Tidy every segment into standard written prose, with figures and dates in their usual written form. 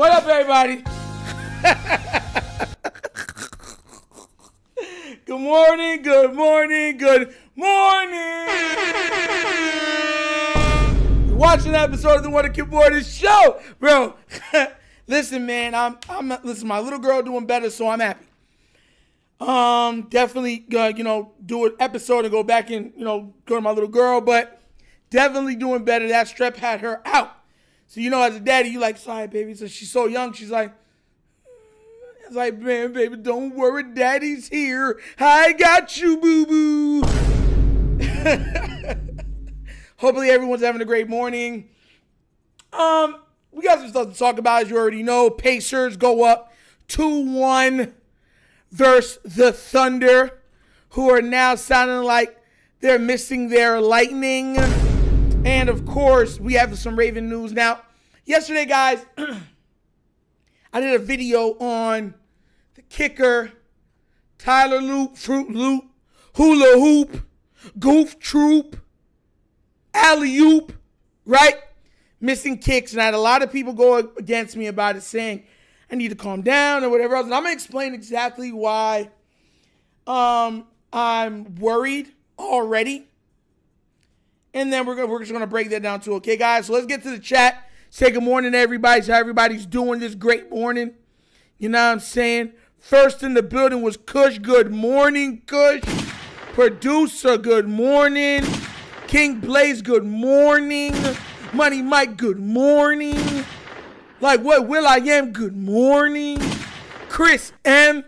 What up, everybody? Good morning, good morning, good morning. You're watching an episode of the TheWunderkindShow. Bro, listen, man, listen, my little girl doing better, so I'm happy. Definitely, do an episode and go back and, go to my little girl, but definitely doing better. That strep had her out. So, as a daddy, you like, sorry, baby. So she's so young, she's like, it's like, man, baby, don't worry, daddy's here. I got you, boo-boo. Hopefully everyone's having a great morning. We got some stuff to talk about, as you already know. Pacers go up 2-1 versus the Thunder, who are now sounding like they're missing their lightning. And, of course, we have some Raven news. Now, yesterday, guys, I did a video on the kicker, Tyler Loop, Fruit Loop, Hula Hoop, Goof Troop, Alley-Oop, right? Missing kicks. And I had a lot of people go against me about it, saying I need to calm down or whatever else. And I'm going to explain exactly why I'm worried already. And then we're just going to break that down too. Okay, guys? So let's get to the chat. Say good morning to everybody. So how everybody's doing this great morning. You know what I'm saying? First in the building was Kush. Good morning, Kush. Producer, good morning. King Blaze, good morning. Money Mike, good morning. Like what Will I Am, good morning. Chris M.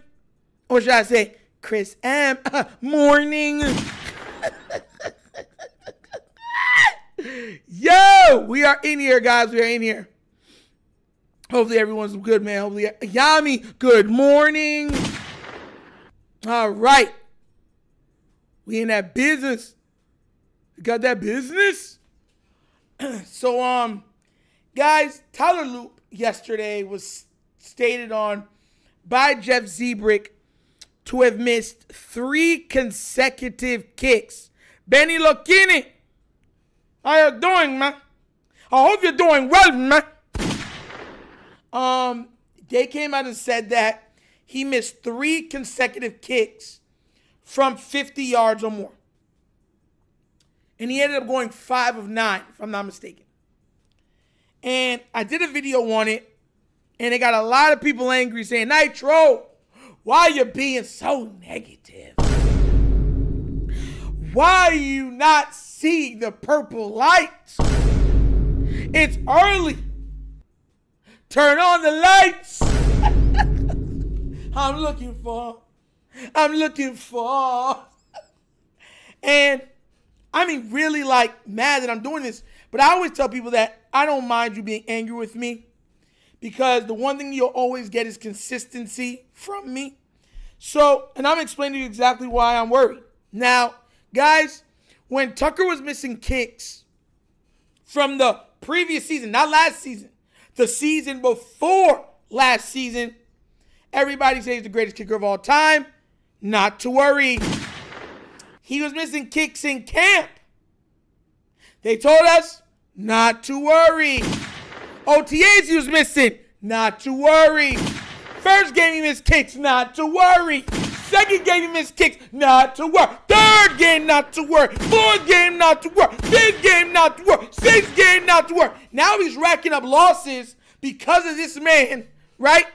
Or should I say Chris M. Morning. Yo, we are in here, guys. We are in here. Hopefully everyone's good, man. Hopefully, Yami, good morning. All right. We in that business. You got that business? So, guys, Tyler Loop yesterday was stated on by Jeff Zebrick to have missed 3 consecutive kicks. Benny Lokini, how you doing, man? I hope you're doing well, man. They came out and said that he missed 3 consecutive kicks from 50 yards or more. And he ended up going 5 of 9, if I'm not mistaken. And I did a video on it, and it got a lot of people angry saying, Nitro, why are you being so negative? Why are you not seeing the purple lights? It's early. Turn on the lights. I'm looking for. And I mean, really mad that I'm doing this. But I always tell people that I don't mind you being angry with me, because the one thing you'll always get is consistency from me. So, and I'm explaining to you exactly why I'm worried. Now, guys, when Tucker was missing kicks from the previous season, not last season, the season before last season, everybody says he's the greatest kicker of all time. Not to worry. He was missing kicks in camp. They told us not to worry. OTAs he was missing, not to worry. First game he missed kicks, not to worry. Second game he missed kicks, not to worry. Third game, not to worry. Fourth game, not to worry. Fifth game, not to worry. Sixth game, not to worry. Now he's racking up losses because of this man, right?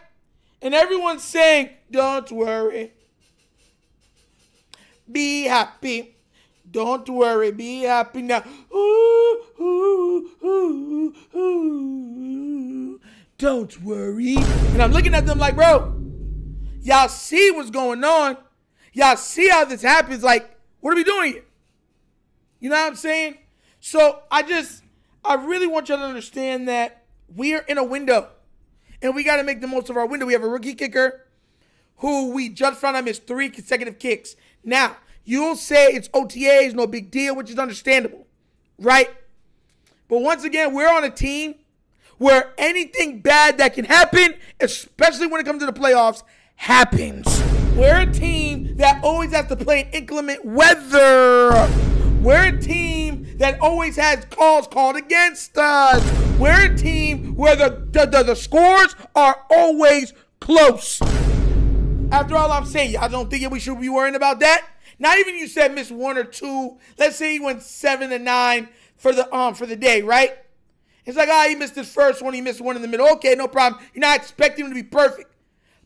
And everyone's saying, don't worry. Be happy. Don't worry. Be happy now. Ooh, ooh, ooh, ooh. Don't worry. And I'm looking at them like, bro, y'all see what's going on. Y'all see how this happens. Like, what are we doing here? You know what I'm saying? So I really want y'all to understand that we are in a window, and we got to make the most of our window. We have a rookie kicker who we just found out missed 3 consecutive kicks. Now, you'll say it's OTAs, no big deal, which is understandable, right? But once again, we're on a team where anything bad that can happen, especially when it comes to the playoffs, happens. We're a team that always has to play in inclement weather. We're a team that always has calls called against us. We're a team where the scores are always close. After all I'm saying, y'all don't think we should be worrying about that? Not even you said miss 1 or 2. Let's say he went 7 and 9 for the day, right? It's like, he missed his first one. He missed one in the middle. Okay, no problem. You're not expecting him to be perfect.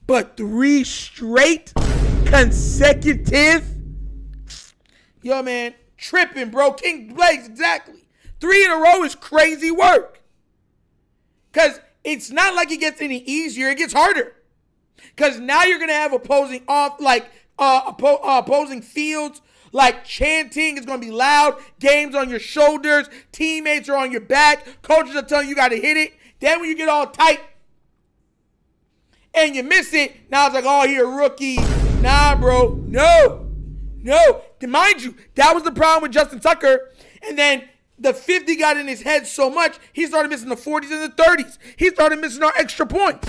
But 3 straight consecutive. Yo, man, tripping, bro. King Blaze, exactly. 3 in a row is crazy work. Because it's not like it gets any easier. It gets harder. Because now you're going to have opposing fields, like chanting is going to be loud, games on your shoulders, teammates are on your back, coaches are telling you got to hit it. Then when you get all tight and you miss it, now it's like, oh, you're a rookie. Nah, bro. No. Mind you, that was the problem with Justin Tucker. And then the 50 got in his head so much, he started missing the 40s and the 30s. He started missing our extra points.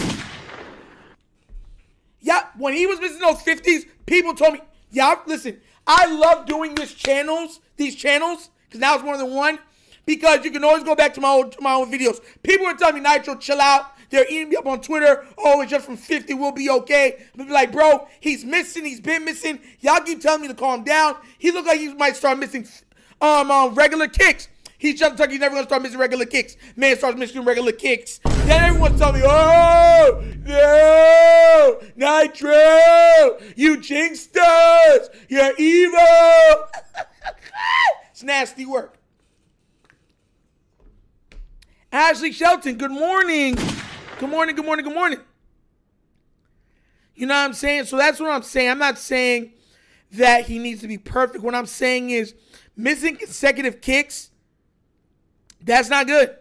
Yeah, when he was missing those 50s, people told me, yeah, listen, I love doing these channels, because now it's more than one, because you can always go back to my old videos. People were telling me, Nitro, chill out. They're eating me up on Twitter. Oh, it's just from 50. We'll be okay. I'll be like, bro, he's missing. He's been missing. Y'all keep telling me to calm down. He looked like he might start missing regular kicks. He's just like he's never going to start missing regular kicks. Man starts missing regular kicks. Then everyone's telling me, oh, no, Nitro, you jinxed us. You're evil. It's nasty work. Ashley Shelton, good morning. Good morning. You know what I'm saying? So that's what I'm saying. I'm not saying that he needs to be perfect. What I'm saying is missing consecutive kicks, that's not good.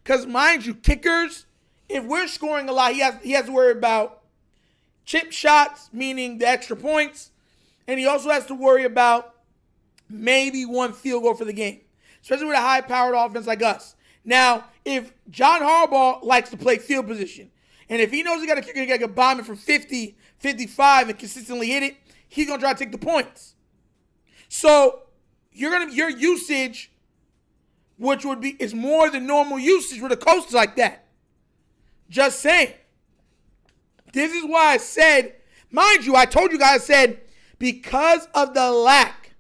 Because mind you, kickers, if we're scoring a lot, he has to worry about chip shots, meaning the extra points. And he also has to worry about maybe one field goal for the game, especially with a high-powered offense like us. Now, if John Harbaugh likes to play field position, and if he knows he got a kicker, he got to bomb it from 50, 55, and consistently hit it, he's going to try to take the points. So, your usage, which is more than normal usage with a coach like that. Just saying. This is why I said, mind you, I told you guys, I said, because of the lack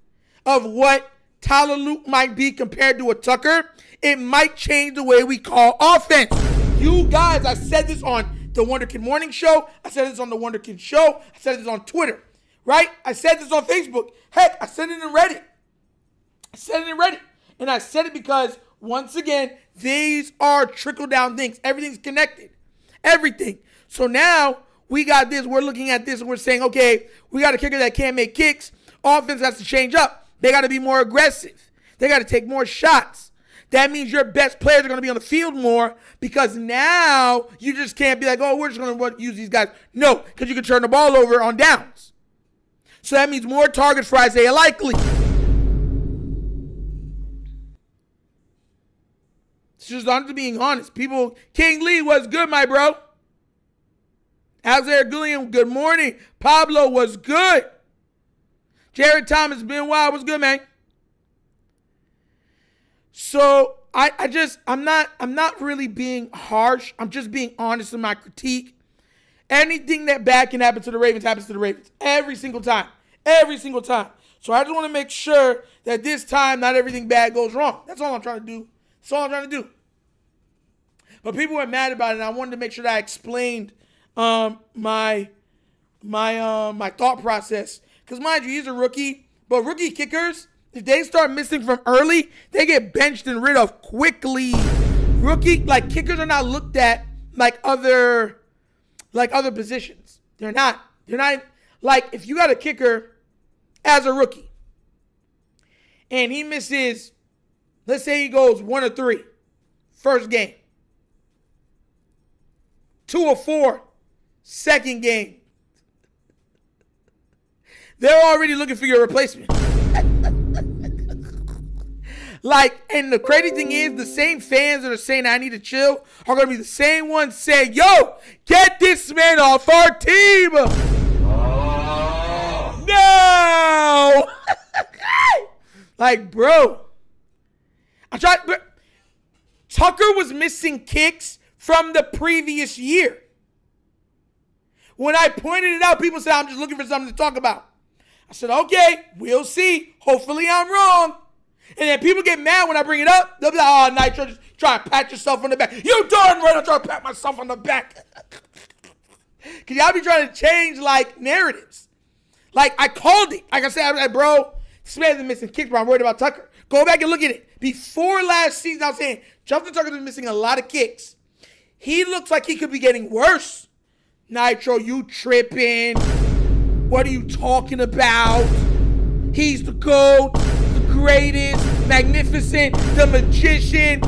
of what Tyler Luke might be compared to a Tucker, it might change the way we call offense. You guys, I said this on the Wunderkind Morning Show. I said this on the Wunderkind Show. I said this on Twitter, right? I said this on Facebook. Heck, I said it in Reddit. And I said it because, once again, these are trickle-down things. Everything's connected. Everything. So now we got this. We're looking at this and we're saying, okay, we got a kicker that can't make kicks. Offense has to change up. They got to be more aggressive. They got to take more shots. That means your best players are going to be on the field more, because now you just can't be like, oh, we're just going to use these guys. No, because you can turn the ball over on downs. So that means more targets for Isaiah Likely. It's just honestly being honest. People, King Lee was good, my bro. Alexander Gilliam, good morning. Pablo was good. Jared Thomas, Benoit was good, man. So I'm not really being harsh. I'm just being honest in my critique. Anything that bad can happen to the Ravens happens to the Ravens every single time. So I just want to make sure that this time not everything bad goes wrong. That's all I'm trying to do. But people were mad about it, and I wanted to make sure that I explained my thought process. Because mind you, he's a rookie, but rookie kickers, if they start missing from early, they get benched and rid of quickly. Kickers are not looked at like other positions. They're not. Like, if you got a kicker as a rookie and he misses, let's say he goes 1 or 3 first game, 2 or 4 second game, they're already looking for your replacement. And the crazy thing is, the same fans that are saying I need to chill are going to be the same ones saying, yo, get this man off our team. Oh. No. Bro. Tucker was missing kicks from the previous year. When I pointed it out, people said, I'm just looking for something to talk about. I said, okay, we'll see. Hopefully I'm wrong. And then people get mad when I bring it up. They'll be like, oh, Nitro, just try to pat yourself on the back. You darn right I'm trying to pat myself on the back. Because y'all be trying to change, like, narratives. Like, I called it. Like I said, I was like, bro, this man's been missing kicks, bro. I'm worried about Tucker. Go back and look at it. Before last season, I was saying, Justin Tucker's been missing a lot of kicks. He looks like he could be getting worse. Nitro, you tripping. What are you talking about? He's the GOAT, the greatest, magnificent, the magician.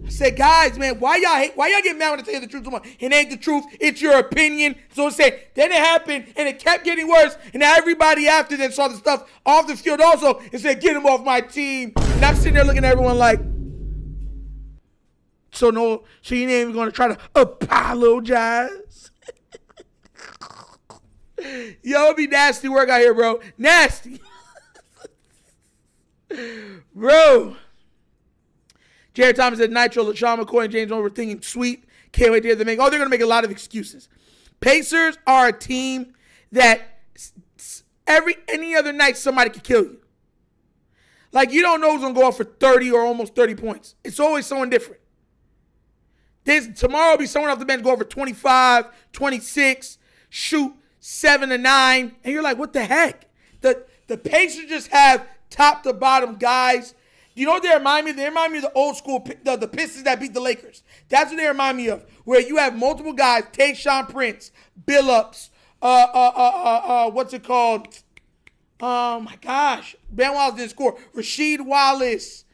I said, guys, man, why y'all get mad when I tell you the truth so much? It ain't the truth. It's your opinion. So I said, then it happened, and it kept getting worse. And now everybody after that saw the stuff off the field also and said, get him off my team. And I'm sitting there looking at everyone like, so you ain't even going to try to apologize? Yo, it'd be nasty work out here, bro. Nasty. Bro. Jared Thomas said, Nitro, LaShawn McCoy, and James overthinking sweep. Can't wait to hear them make. Oh, they're going to make a lot of excuses. Pacers are a team that any other night somebody could kill you. Like, you don't know who's going to go off for 30 or almost 30 points. It's always someone different. Tomorrow will be someone off the bench go over 25, 26, shoot 7 to 9. And you're like, what the heck? The Pacers just have top to bottom guys. You know what they remind me of? They remind me of the old school, the Pistons that beat the Lakers. That's what they remind me of. Where you have multiple guys, Tayshaun Prince, Billups, what's it called? Oh my gosh. Ben Wallace didn't score. Rasheed Wallace.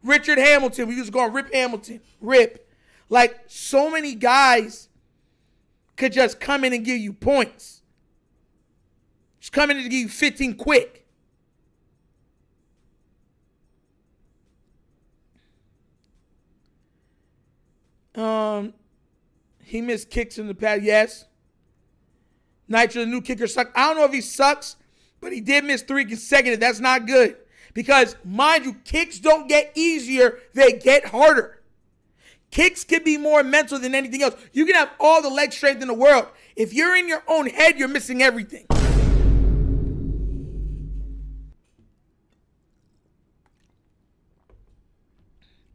Richard Hamilton. We used to go on Rip Hamilton. Rip. Like, so many guys could just come in and give you points. Just come in and give you 15 quick. He missed kicks in the past. Yes. Nitro, the new kicker, sucks. I don't know if he sucks, but he did miss 3 consecutive. That's not good. Because, mind you, kicks don't get easier. They get harder. Kicks can be more mental than anything else. You can have all the leg strength in the world. If you're in your own head, you're missing everything.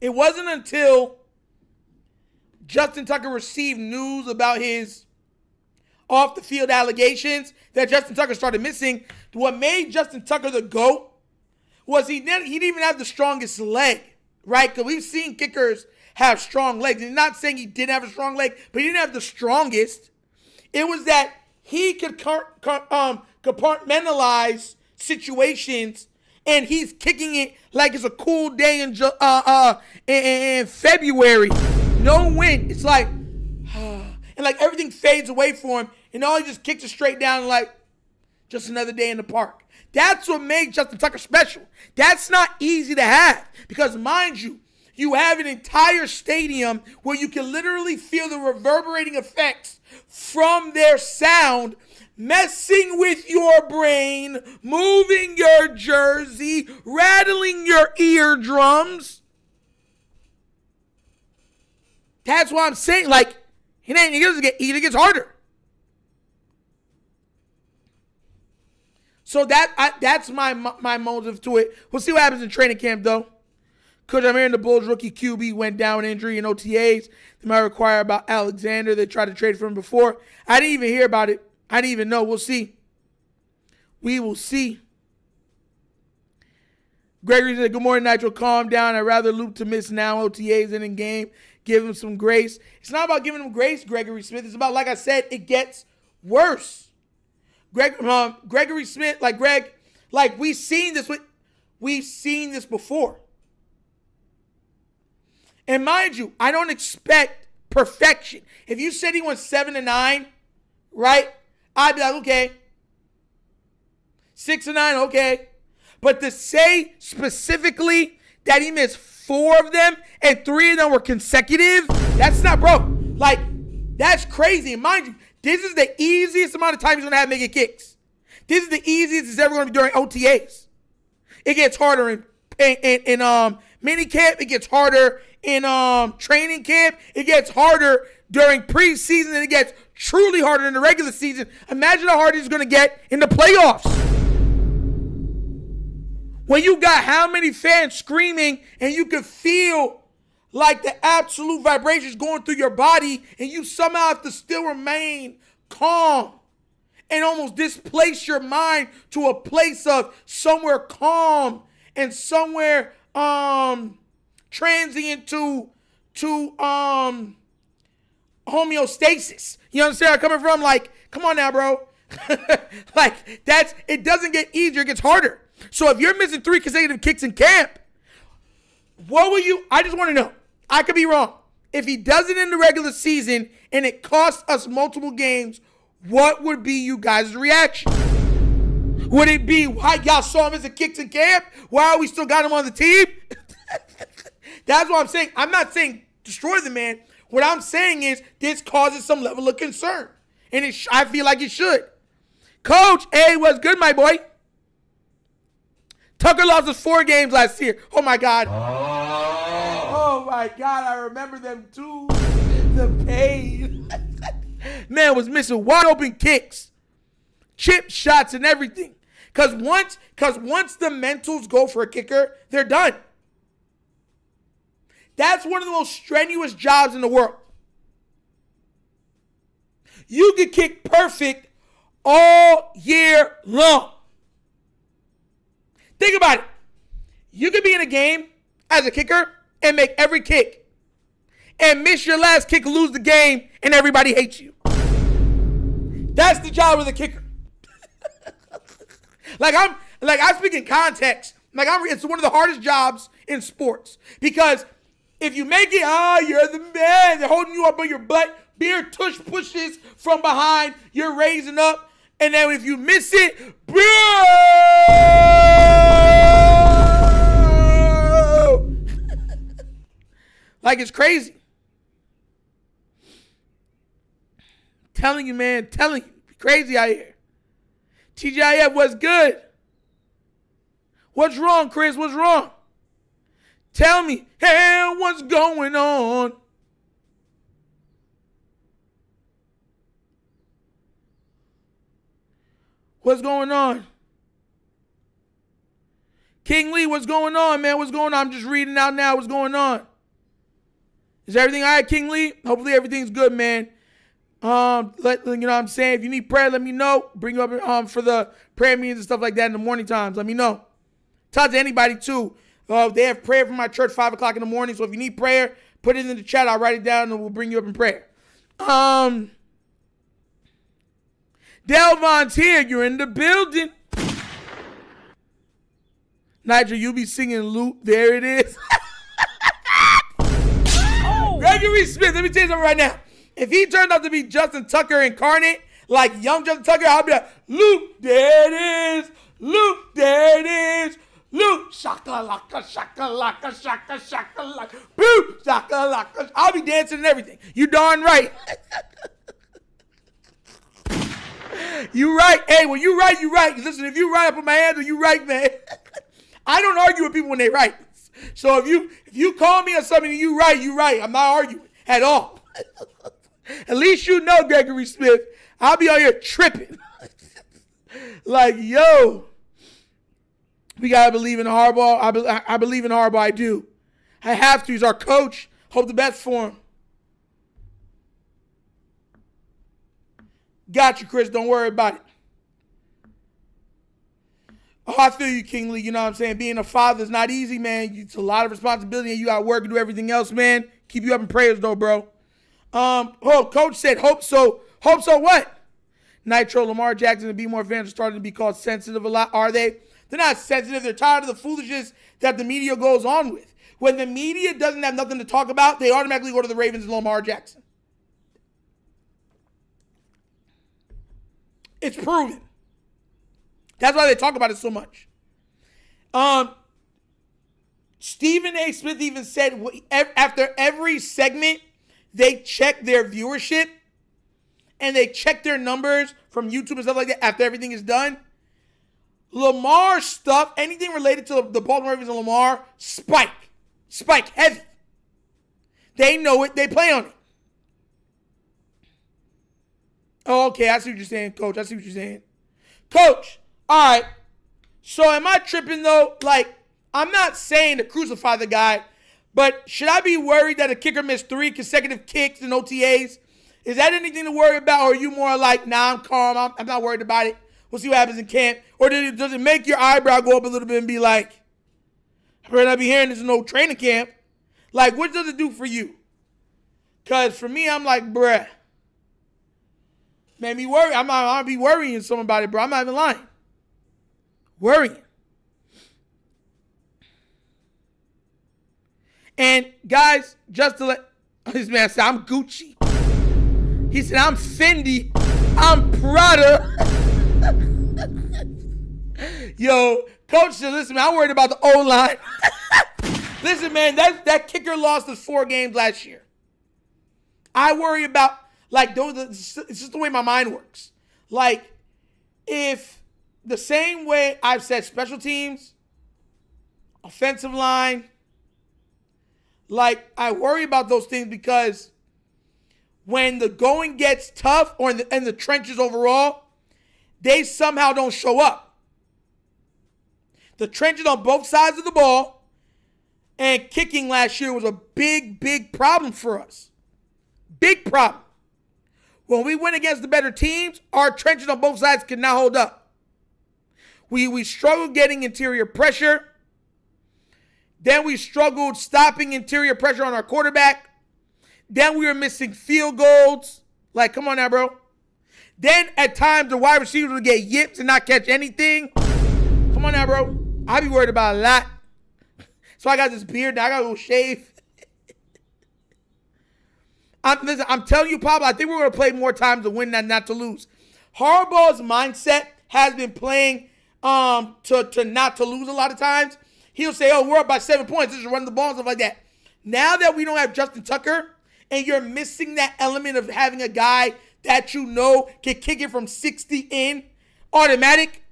It wasn't until Justin Tucker received news about his off-the-field allegations that Justin Tucker started missing. What made Justin Tucker the GOAT was he didn't even have the strongest leg, right? Because we've seen kickers have strong legs. And not saying he didn't have a strong leg, but he didn't have the strongest. It was that he could compartmentalize situations, and he's kicking it like it's a cool day in February. No wind. It's like, and like everything fades away for him, and all he just kicks it straight down like just another day in the park. That's what made Justin Tucker special. That's not easy to have because, mind you, you have an entire stadium where you can literally feel the reverberating effects from their sound messing with your brain, moving your jersey, rattling your eardrums. That's why I'm saying, like, it gets harder. So that's my motive to it. We'll see what happens in training camp, though. Coach, I'm hearing the Bulls rookie QB went down with injury in OTAs. They might require about Alexander. They tried to trade for him before. I didn't even hear about it. I didn't even know. We'll see. We will see. Gregory said, good morning, Nitro. Calm down. I'd rather Luke to miss now OTAs than in game. Give him some grace. It's not about giving him grace, Gregory Smith. It's about, like I said, it gets worse. Gregory Smith, like Greg, like we've seen this before. And mind you, I don't expect perfection. If you said he went 7 to 9, right? I'd be like, okay. 6 to 9, okay. But to say specifically that he missed 4 of them and 3 of them were consecutive, that's not, bro. Like, that's crazy. And mind you, this is the easiest amount of time he's going to have making kicks. This is the easiest it's ever going to be during OTAs. It gets harder in mini camp. It gets harder in training camp. It gets harder during preseason, and it gets truly harder in the regular season. Imagine how hard it's going to get in the playoffs. When you got how many fans screaming and you can feel like the absolute vibrations going through your body, and you somehow have to still remain calm and almost displace your mind to a place of somewhere calm and somewhere transient to homeostasis. You understand where I'm coming from? Like, come on now, bro. Like, it doesn't get easier, it gets harder. So if you're missing 3 consecutive kicks in camp, what will you, I just want to know, I could be wrong. If he does it in the regular season and it costs us multiple games, what would be you guys' reaction? Would it be, why y'all saw him as a kicks in camp? Why we still got him on the team? That's what I'm saying. I'm not saying destroy the man. What I'm saying is this causes some level of concern. And I feel like it should. Coach, hey, what's good, my boy? Tucker lost us 4 games last year. Oh, my God. Oh, my God. I remember them too. The pain. Man was missing wide open kicks, chip shots, and everything. Because once the mentals go for a kicker, they're done. That's one of the most strenuous jobs in the world. You can kick perfect all year long. Think about it. You could be in a game as a kicker and make every kick and miss your last kick, lose the game, and everybody hates you. That's the job of the kicker. I speak in context. It's one of the hardest jobs in sports, because if you make it, you're the man. They're holding you up on your butt. Beer tush pushes from behind. You're raising up. And then if you miss it, bro! Like, it's crazy. Telling you, man. Telling you. Crazy out here. TGIF, what's good? What's wrong, Chris? What's wrong? Tell me, hey, what's going on? What's going on? King Lee, what's going on, man? What's going on? I'm just reading out now. What's going on? Is everything all right, King Lee? Hopefully everything's good, man. You know what I'm saying? If you need prayer, let me know. Bring you up for the prayer meetings and stuff like that in the morning times. Let me know. Talk to anybody too. They have prayer from my church 5 o'clock in the morning. So if you need prayer, put it in the chat. I'll write it down and we'll bring you up in prayer. Delvon's here. You're in the building. Nigel, you be singing loop. There it is. Gregory Smith, let me tell you something right now. If he turned out to be Justin Tucker incarnate, like young Justin Tucker, I'll be like, Luke, there it is. Luke, there it is. Luke, shaka-laka, shaka-laka, shaka-shaka-laka, boo, shaka-laka. I'll be dancing and everything. You darn right. You right. Hey, when you right, you right. Listen, if you right, I put my hands on you right, man. I don't argue with people when they right. So if you call me on something and you right, you right. I'm not arguing at all. At least you know, Gregory Smith, I'll be out here tripping. Like, yo, we got to believe in Harbaugh. I believe in Harbaugh. I do. I have to. He's our coach. Hope the best for him. Got you, Chris. Don't worry about it. Oh, I feel you, King Lee. You know what I'm saying? Being a father is not easy, man. It's a lot of responsibility, and you got to work and do everything else, man. Keep you up in prayers, though, bro. Coach said, hope so. Hope so what? Nitro, Lamar Jackson, and B More fans are starting to be called sensitive a lot. Are they? They're not sensitive. They're tired of the foolishness that the media goes on with. When the media doesn't have nothing to talk about, they automatically go to the Ravens and Lamar Jackson. It's proven. That's why they talk about it so much. Stephen A. Smith even said after every segment, they check their viewership and they check their numbers from YouTube and stuff like that after everything is done. Lamar stuff, anything related to the Baltimore Ravens and Lamar, spike heavy. They know it. They play on it. Oh, okay, I see what you're saying, Coach. I see what you're saying. Coach, all right. So am I tripping, though? Like, I'm not saying to crucify the guy, but should I be worried that a kicker missed 3 consecutive kicks in OTAs? Is that anything to worry about, or are you more like, nah, I'm calm, I'm not worried about it. We'll see what happens in camp. Or does it make your eyebrow go up a little bit and be like, I better not be hearing this in no training camp? Like, what does it do for you? Because for me, I'm like, bruh, made me worry. I'll be worrying something about it, bro. I'm not even lying. Worrying. And guys, just to let this man say, I'm Gucci. He said, I'm Fendi. I'm Prada. Yo, Coach said, listen, man, I'm worried about the O-line. Listen, man, that kicker lost us 4 games last year. I worry about, like, it's just the way my mind works. Like, if the same way I've said special teams, offensive line, like, I worry about those things because when the going gets tough or in the trenches overall, they somehow don't show up. The trenches on both sides of the ball and kicking last year was a big, big problem for us. Big problem. When we went against the better teams, our trenches on both sides could not hold up. We struggled getting interior pressure. Then we struggled stopping interior pressure on our quarterback. Then we were missing field goals. Like, come on now, bro. Then at times the wide receivers would get yips and not catch anything. Come on now, bro. I be worried about a lot. So I got this beard now. I got a little shave. Listen, I'm telling you, Pablo, I think we're going to play more times to win than not to lose. Harbaugh's mindset has been playing to not to lose a lot of times. He'll say, oh, we're up by 7 points. Just run the ball and stuff like that. Now that we don't have Justin Tucker and you're missing that element of having a guy that you know can kick it from 60 in automatic,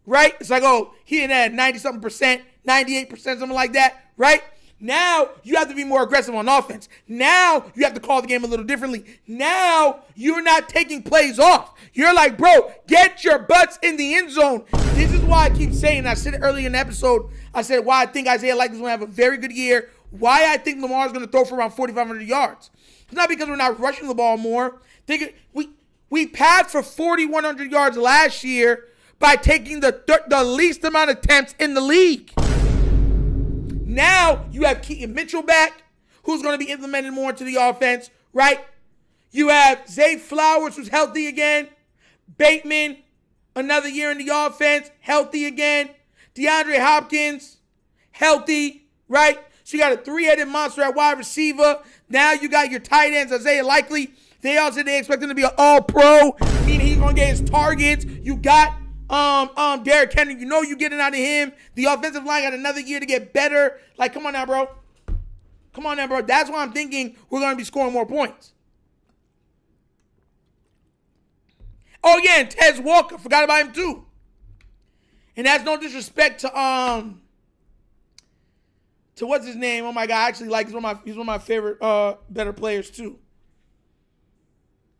right? It's like, oh, he had 90-something percent, 98%, something like that, right? Now you have to be more aggressive on offense. Now you have to call the game a little differently. Now you're not taking plays off. You're like, bro, get your butts in the end zone. This is why I keep saying, I said it earlier in the episode, I said why I think Isaiah Likely is going to have a very good year, why I think Lamar is going to throw for around 4,500 yards. It's not because we're not rushing the ball more. We passed for 4,100 yards last year by taking the least amount of attempts in the league. Now you have Keaton Mitchell back, who's going to be implemented more into the offense, right? You have Zay Flowers, who's healthy again. Bateman, another year in the offense, healthy again. DeAndre Hopkins, healthy, right? So you got a 3-headed monster at wide receiver. Now you got your tight ends, Isaiah Likely. They expect him to be an all-pro, meaning he's going to get his targets. You got Derrick Henry, you know you're getting out of him. The offensive line got another year to get better. Like, come on now, bro. Come on now, bro. That's why I'm thinking we're going to be scoring more points. Oh, yeah, and Tez Walker. Forgot about him, too. And that's no disrespect to what's his name? Oh, my God. I actually like he's one of my favorite better players, too.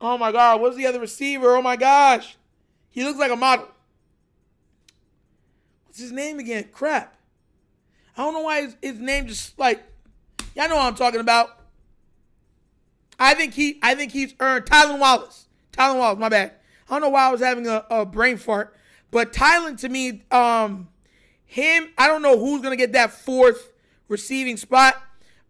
Oh, my God. What's the other receiver? Oh, my gosh. He looks like a model. What's his name again? Crap. I don't know why his name just like, y'all know what I'm talking about. I think he's earned Tylan Wallace. Tylan Wallace, my bad. I don't know why I was having a brain fart. But Tylan, to me, him, I don't know who's going to get that 4th receiving spot.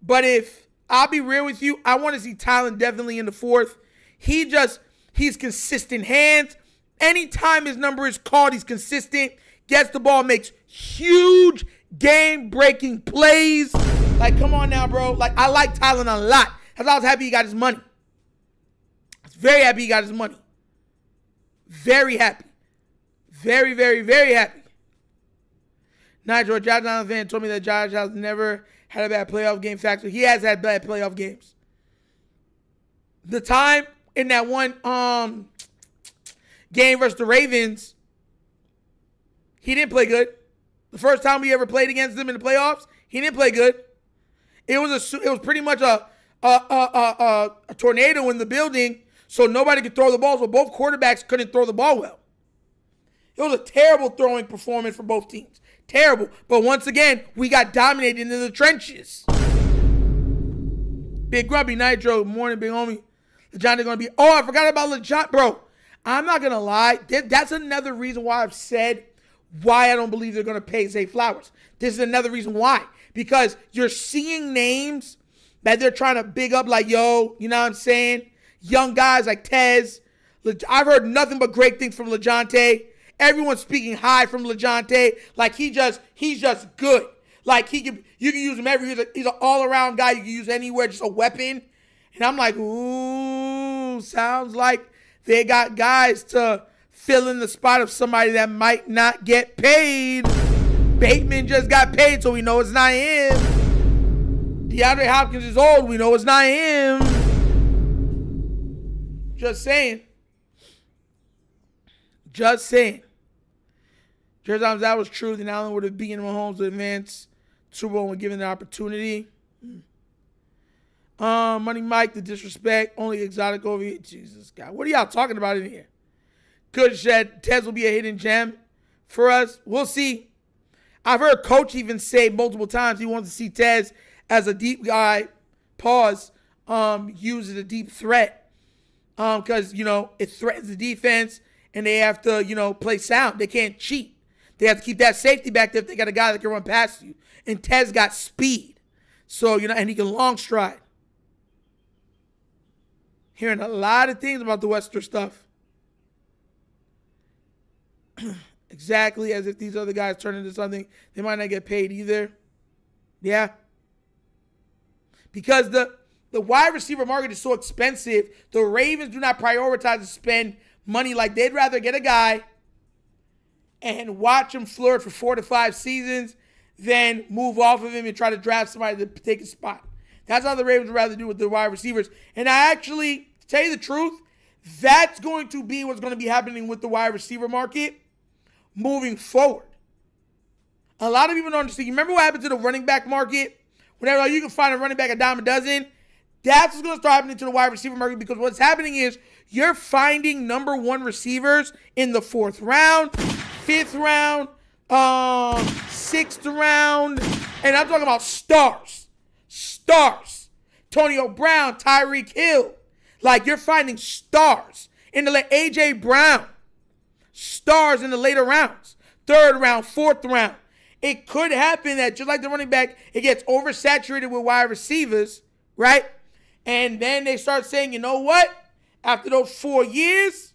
But if I'll be real with you, I want to see Tylan definitely in the 4th. He's consistent hands. Anytime his number is called, he's consistent. Gets the ball, makes huge game-breaking plays. Like, come on now, bro. Like, I like Tylan a lot. Because I was happy he got his money. I was very happy he got his money. Very happy. Very, very, very happy. Nigel, Josh Allen fan told me that Josh has never had a bad playoff game factor. He has had bad playoff games. The time in that one game versus the Ravens, He didn't play good. The first time we ever played against them in the playoffs, he didn't play good. It was pretty much a tornado in the building, so nobody could throw the ball. So both quarterbacks couldn't throw the ball well. It was a terrible throwing performance for both teams. Terrible. But once again, we got dominated in the trenches. Big Grubby Nitro, morning, big homie. LeJohn going to be. Oh, I forgot about LeJohn. Bro, I'm not going to lie. That's another reason why I've said why I don't believe they're going to pay Zay Flowers. This is another reason why. Because you're seeing names that they're trying to big up like, yo, you know what I'm saying? Young guys like Tez. I've heard nothing but great things from LeJohn. Everyone's speaking high from LeJohn. Like he's just good. Like you can use him everywhere. He's an all-around guy you can use anywhere, just a weapon. And I'm like, ooh, sounds like they got guys to fill in the spot of somebody that might not get paid. Bateman just got paid, so we know it's not him. DeAndre Hopkins is old. We know it's not him. Just saying. Just saying. Jersey, that was true. Then Allen would have beaten Mahomes to advance Super Bowl when given the opportunity. Money Mike, the disrespect. Only exotic over here. Jesus, God. What are y'all talking about in here? Good shed. Tez will be a hidden gem for us. We'll see. I've heard Coach even say multiple times he wants to see Tez as a deep guy. Pause. Use as a deep threat. Because, it threatens the defense and they have to, play sound. They can't cheat. They have to keep that safety back there if they got a guy that can run past you. And Tez got speed. So, and he can long stride. Hearing a lot of things about the Western stuff. Exactly as if these other guys turn into something. They might not get paid either. Yeah. Because the wide receiver market is so expensive, the Ravens do not prioritize to spend money. Like they'd rather get a guy and watch him flourish for 4 to 5 seasons than move off of him and try to draft somebody to take his spot. That's how the Ravens would rather do with the wide receivers. And I actually, to tell you the truth, that's going to be what's going to be happening with the wide receiver market moving forward. A lot of people don't understand. You remember what happened to the running back market? Whenever you can find a running back a dime a dozen, that's what's going to start happening to the wide receiver market, because what's happening is you're finding number 1 receivers in the 4th round, 5th round, 6th round, and I'm talking about stars. Antonio Brown, Tyreek Hill. Like you're finding stars in the A.J. Brown. Stars in the later rounds. 3rd round, 4th round. It could happen that just like the running back, it gets oversaturated with wide receivers, right? And then they start saying, you know what? After those 4 years,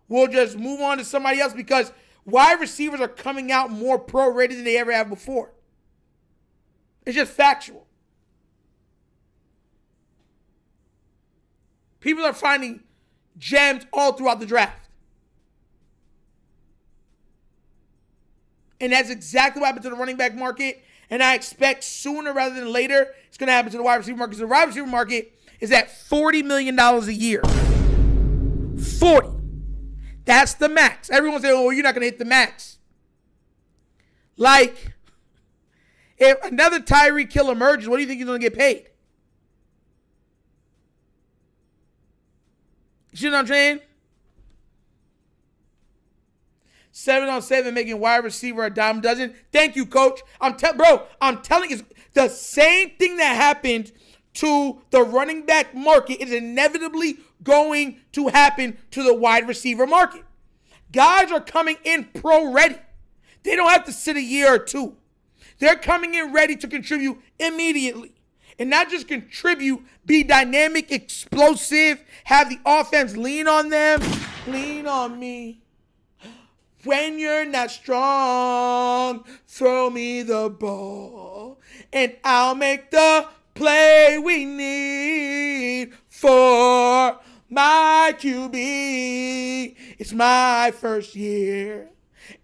we'll just move on to somebody else, because wide receivers are coming out more pro-rated than they ever have before. It's just factual. People are finding gems all throughout the draft. And that's exactly what happened to the running back market. And I expect sooner rather than later, it's going to happen to the wide receiver market. Because the wide receiver market is at $40 million a year. 40. That's the max. Everyone's saying, oh, you're not going to hit the max. Like, if another Tyreek Hill emerges, what do you think he's going to get paid? You see what I'm saying? 7-on-7 making wide receiver a dime dozen. Thank you, Coach. I'm telling you, the same thing that happened to the running back market is inevitably going to happen to the wide receiver market. Guys are coming in pro ready. They don't have to sit a year or two. They're coming in ready to contribute immediately. And not just contribute, be dynamic, explosive, have the offense lean on them. Lean on me. When you're not strong, throw me the ball, and I'll make the play we need for my QB. It's my first year,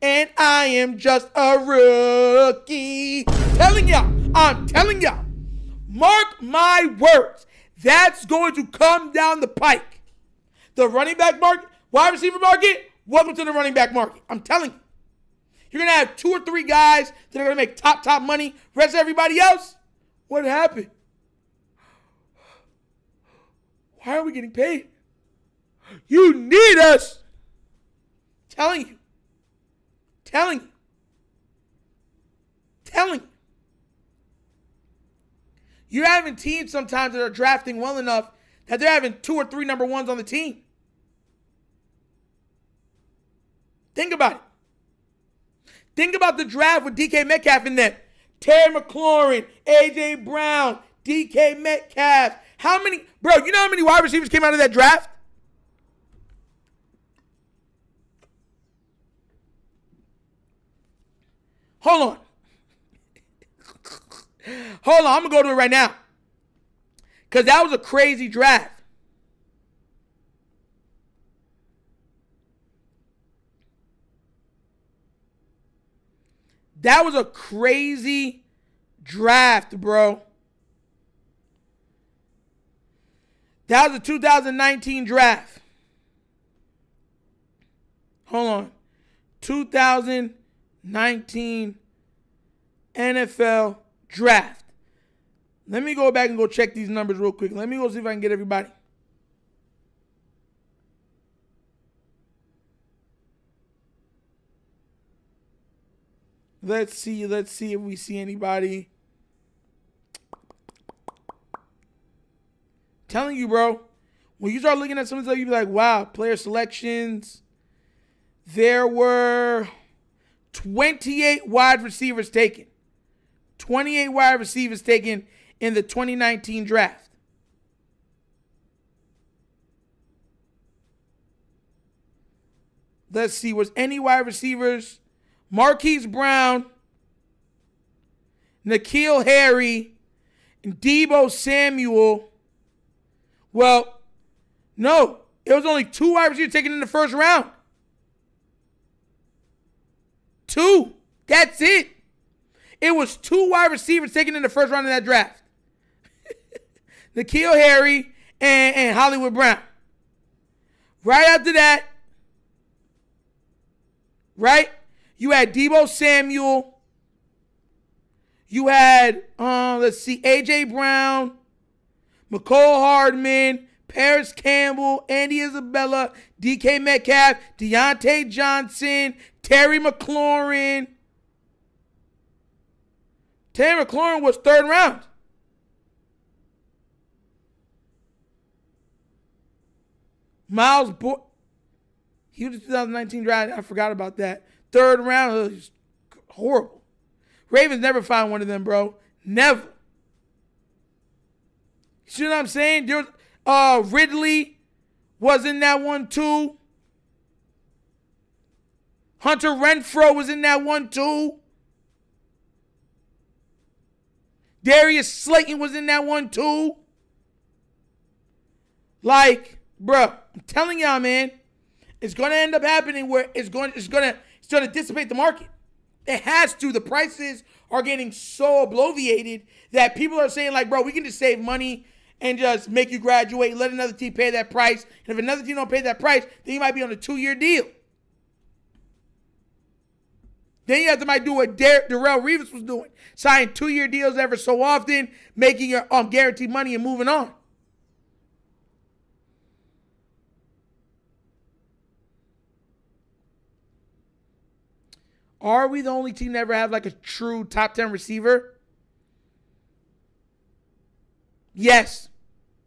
and I am just a rookie. I'm telling y'all, mark my words, that's going to come down the pike. The running back market, wide receiver market, welcome to the running back market. I'm telling you. You're going to have 2 or 3 guys that are going to make top money. Rest of everybody else, what happened? Why are we getting paid? You need us. Telling you. You're having teams sometimes that are drafting well enough that they're having 2 or 3 number ones on the team. Think about it. Think about the draft with DK Metcalf in there. Terry McLaurin, A.J. Brown, DK Metcalf. How many, bro, you know how many wide receivers came out of that draft? Hold on, I'm going to go to it right now. Because that was a crazy draft. That was a crazy draft, bro. That was a 2019 draft. Hold on. 2019 NFL draft. Let me go back and go check these numbers real quick. Let me go see if I can get everybody. Let's see if we see anybody. Telling you, bro, when you start looking at some of this stuff, you be like, wow, player selections. There were 28 wide receivers taken. 28 wide receivers taken in the 2019 draft. Let's see, was any wide receivers? Marquise Brown, N'Keal Harry, and Deebo Samuel. Well, no. It was only 2 wide receivers taken in the first round. 2. That's it. It was 2 wide receivers taken in the first round of that draft. N'Keal Harry and Hollywood Brown. Right after that, right? You had Deebo Samuel. You had, A.J. Brown, McCole Hardman, Paris Campbell, Andy Isabella, DK Metcalf, Deontay Johnson, Terry McLaurin. Terry McLaurin was 3rd round. Miles Boyd. He was the 2019 draft. I forgot about that. 3rd round. It was horrible. Ravens never find one of them, bro. Never. You see what I'm saying? There was, Ridley was in that one too. Hunter Renfrow was in that one too. Darius Slayton was in that one too. Like, bro, I'm telling y'all, man, it's gonna end up happening where it's gonna dissipate the market. It has to. The prices are getting so bloviated that people are saying, like, bro, we can just save money and just make you graduate, let another team pay that price. And if another team don't pay that price, then you might be on a 2-year deal. Then you have to might do what Darrelle Revis was doing. Sign 2-year deals ever so often, making your guaranteed money and moving on. Are we the only team to ever have like a true top 10 receiver? Yes.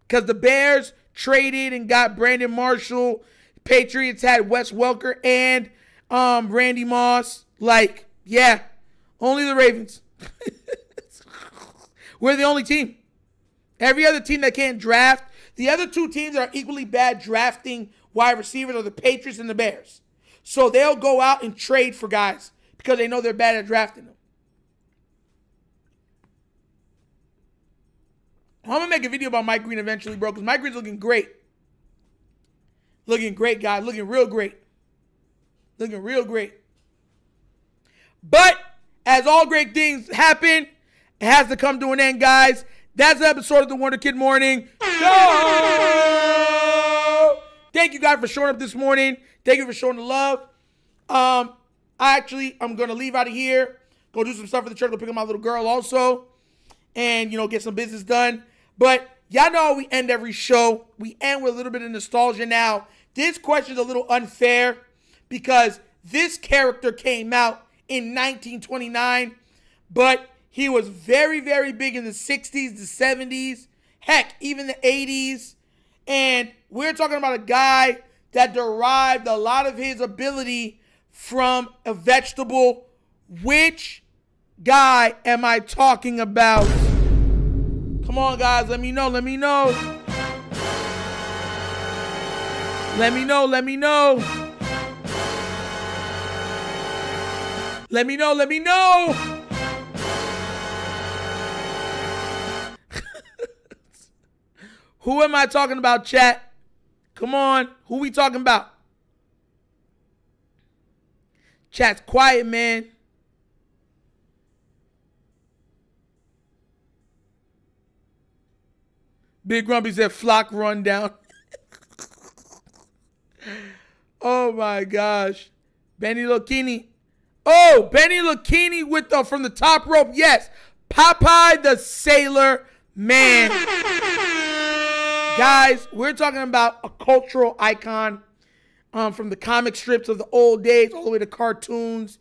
Because the Bears traded and got Brandon Marshall. Patriots had Wes Welker and Randy Moss. Like, yeah. Only the Ravens. We're the only team. Every other team that can't draft. The other 2 teams that are equally bad drafting wide receivers are the Patriots and the Bears. So they'll go out and trade for guys because they know they're bad at drafting them. I'm going to make a video about Mike Green eventually, bro, because Mike Green's looking great. Looking great, guys. Looking real great. Looking real great. But as all great things happen, it has to come to an end, guys. That's the episode of the Wonder Kid Morning Show. Thank you, guys, for showing up this morning. Thank you for showing the love. I'm going to leave out of here, go do some stuff for the church, go pick up my little girl also, and, get some business done. But y'all know how we end every show. We end with a little bit of nostalgia now. This question's a little unfair because this character came out in 1929, but he was very, very big in the 60s, the 70s, heck, even the 80s. And we're talking about a guy that derived a lot of his ability from a vegetable. Which guy am I talking about? Come on, guys, let me know. Let me know. Let me know. Let me know. Let me know. Let me know. Who am I talking about, chat? Come on. Who we talking about? Chat's quiet, man. Big Grumpy said flock rundown. Oh, my gosh. Benny Lucchini. Oh, Benny Lucchini with the from the top rope. Yes. Popeye the Sailor Man. Guys, we're talking about a cultural icon from the comic strips of the old days all the way to cartoons.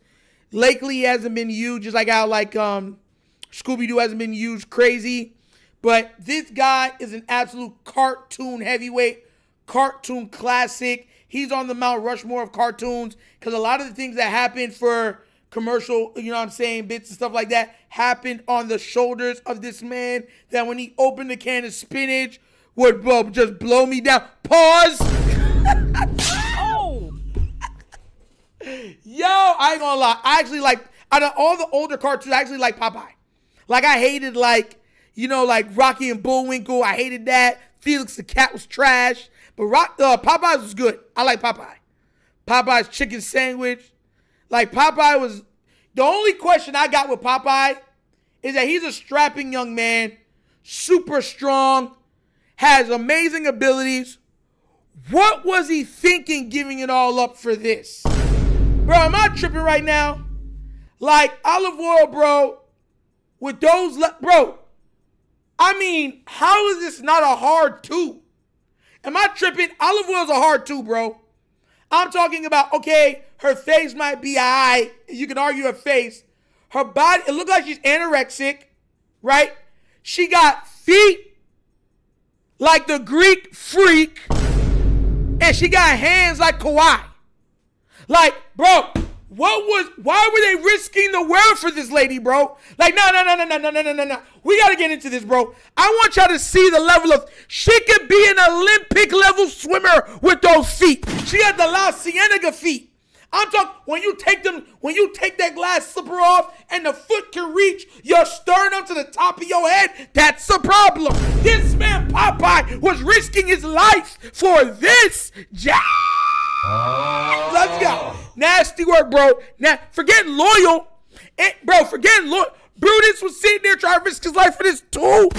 Lately hasn't been used, just like how Scooby-Doo hasn't been used crazy. But this guy is an absolute cartoon heavyweight, cartoon classic. He's on the Mount Rushmore of cartoons because a lot of the things that happen for commercial, bits and stuff like that happened on the shoulders of this man that when he opened the can of spinach would just blow me down. Pause. Oh. Yo, I ain't gonna lie. I actually out of all the older cartoons, I actually like Popeye. I hated Rocky and Bullwinkle. I hated that. Felix the Cat was trash. But Popeye's was good. I like Popeye. Popeye's chicken sandwich. Popeye was... The only question I got with Popeye is that he's a strapping young man, super strong, has amazing abilities. What was he thinking giving it all up for this? Bro, am I tripping right now? Olive oil, bro, with those... Bro, I mean, how is this not a hard two? Am I tripping? Olive oil's a hard two, bro. I'm talking about, okay, her face might be high. You can argue her face. Her body, it looks like she's anorexic, right? She got feet like the Greek freak, and she got hands like Kawhi. Bro, why were they risking the world for this lady, bro? No. We got to get into this, bro. I want y'all to see the level of, she could be an Olympic level swimmer with those feet. She got the La Cienega feet. I'm talking, when you take that glass slipper off and the foot can reach your sternum to the top of your head, that's a problem. This man, Popeye, was risking his life for this job. Let's go. Nasty work, bro. Now, forget loyal. Forget loyal. Brutus was sitting there trying to risk his life for this too.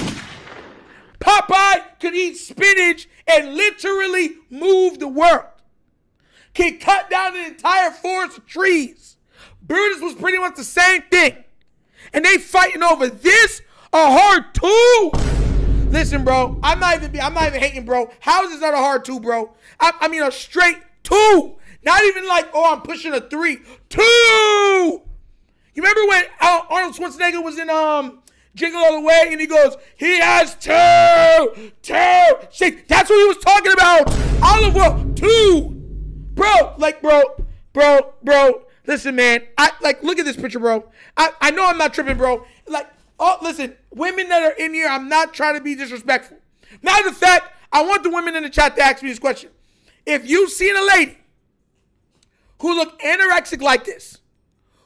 Popeye could eat spinach and literally move the world. Can cut down an entire forest of trees. Brutus was pretty much the same thing. And they fighting over this, a hard two. Listen, bro, I'm not even hating, bro. How is this not a hard two, bro? I mean a straight two. Not even I'm pushing a 3. 2. You remember when Arnold Schwarzenegger was in Jingle All the Way and he goes, he has 2. See, that's what he was talking about. Oliver, 2. Bro, listen, man. Look at this picture, bro. I know I'm not tripping, bro. Listen, women that are in here, I'm not trying to be disrespectful. Matter of fact, I want the women in the chat to ask me this question. If you've seen a lady who looked anorexic like this,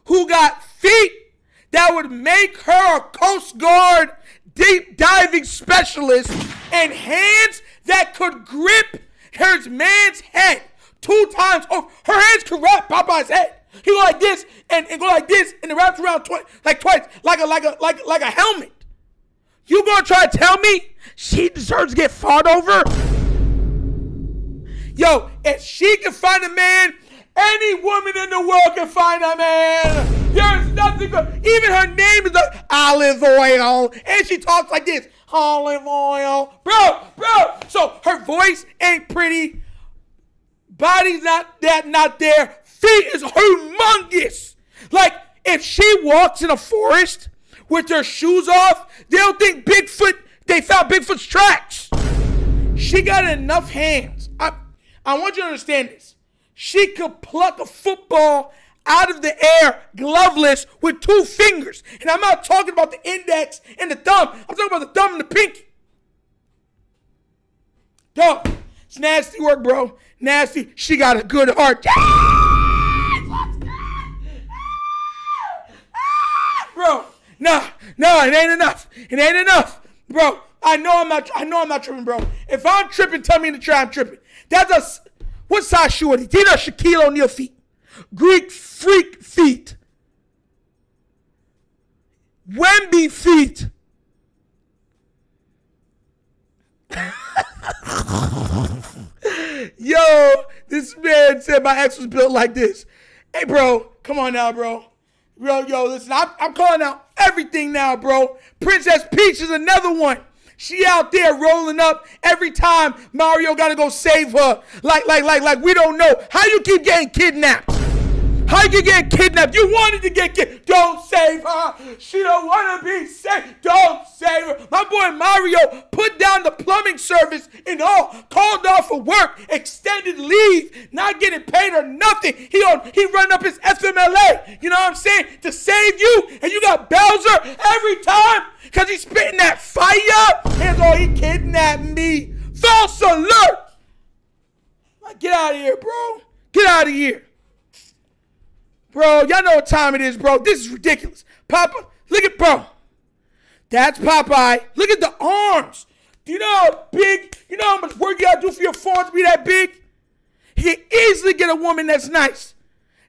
who got feet that would make her a Coast Guard deep diving specialist and hands that could grip her man's head 2 times over, her hands could wrap Popeye's head. He go like this and go like this and it wraps around twice, like a helmet. You gonna try to tell me she deserves to get fought over? Yo, if she can find a man Any woman in the world can find a man. There's nothing good. Even her name is like Olive Oil. And she talks like this. Olive Oil. Bro. So her voice ain't pretty. Body's not there. Feet is humongous. Like, if she walks in a forest with her shoes off, they'll think they found Bigfoot's tracks. She got enough hands. I want you to understand this. She could pluck a football out of the air, gloveless, with 2 fingers. And I'm not talking about the index and the thumb. I'm talking about the thumb and the pinky. Dog, it's nasty work, bro. Nasty. She got a good heart. Bro, no, it ain't enough. It ain't enough. Bro, I know I'm not tripping, bro. If I'm tripping, tell me in the chat I'm tripping. What size shoe are these? These are Shaquille O'Neal feet. Greek freak feet. Wemby feet. Yo, this man said my ex was built like this. Hey, bro, come on now, bro. Yo, listen, I'm calling out everything now, bro. Princess Peach is another one. She out there rolling up every time Mario got to go save her. Like we don't know. How you keep getting kidnapped? How you get kidnapped? You wanted to get kidnapped. Don't save her. She don't want to be saved. Don't save her. My boy Mario put down the plumbing service and all. Called off for work. Extended leave. Not getting paid or nothing. He run up his FMLA. You know what I'm saying? To save you. And you got Bowser every time. Because he's spitting that fire. And oh, he kidnapped me. False alert. Like, get out of here, bro. Get out of here. Bro, y'all know what time it is, bro. This is ridiculous. Papa, look at, bro. That's Popeye. Look at the arms. Do you know how big, you know how much work you gotta do for your forearms to be that big? He can easily get a woman that's nice.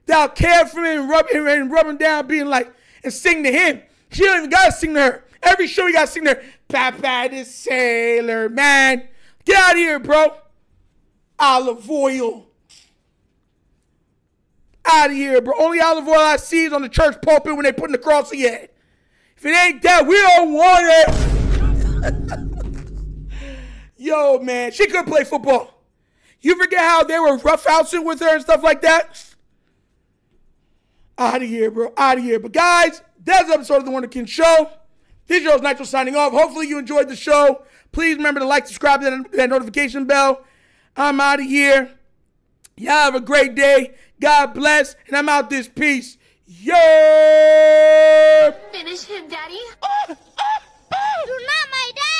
That'll care for him and rub him down, being like, and sing to him. She don't even gotta sing to her. Every show you gotta sing to her. Popeye the Sailor Man. Get out of here, bro. Olive oil. Out of here, bro. Only olive oil I see is on the church pulpit when they putting the cross on your head. If it ain't that, we don't want it. Yo, man, she couldn't play football. You forget how they were roughhousing with her and stuff like that? Out of here, bro. Out of here. But guys, that's the episode of The Wonder Kind Show. This is yours, Nitro, signing off. Hopefully you enjoyed the show. Please remember to like, subscribe to that notification bell. I'm out of here. Y'all have a great day. God bless. And I'm out this piece. Yeah. Finish him, Daddy. You're not my dad.